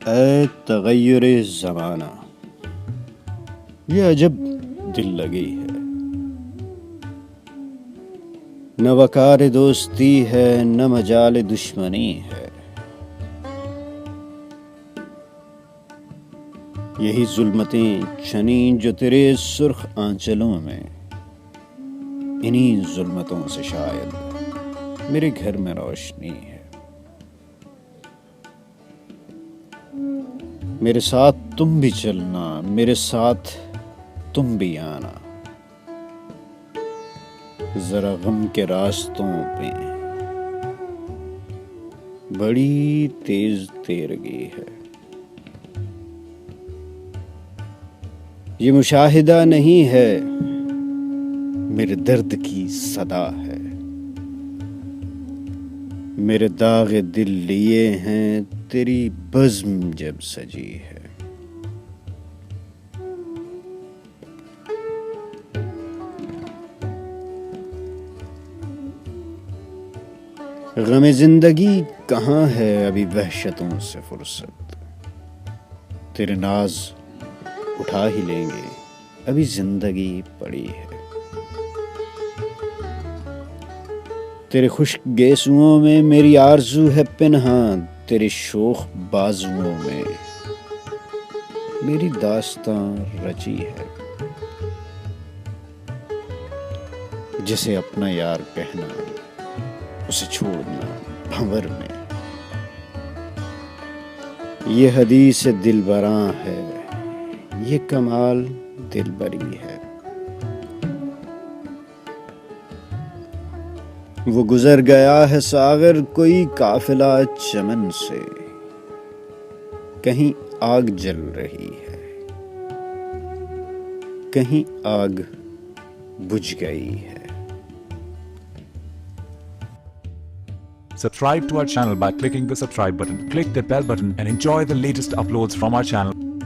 ऐ तगय्युरे ज़माना, ये अजब दिल लगी है। न वकार दोस्ती है न मजाल दुश्मनी है। यही जुल्मतें छनी जो तेरे सुर्ख आंचलों में, इन्हीं जुल्मतों से शायद मेरे घर में रोशनी है। मेरे साथ तुम भी चलना, मेरे साथ तुम भी आना, जरा गम के रास्तों पे बड़ी तेज तेरगी है। ये मुशाहिदा नहीं है, मेरे दर्द की सदा है। मेरे दागे दिल लिए हैं तेरी बज़्म जब सजी है। गमे जिंदगी कहाँ है अभी वहशतों से फुर्सत। तेरे नाज उठा ही लेंगे अभी जिंदगी पड़ी है। तेरे खुश्क गेसुओं में मेरी आरज़ू है पिन्हा, तेरे शोख बाजुओं में मेरी दास्तां रची है। जिसे अपना यार कहना उसे छोड़ना भंवर में, ये हदीस दिलबरां है, ये कमाल दिलबरी है। वो गुजर गया है सागर कोई काफिला चमन से, कहीं आग जल रही है, कहीं आग बुझ गई है। Subscribe to our channel by clicking the subscribe button. Click the bell button and enjoy the latest uploads from our channel.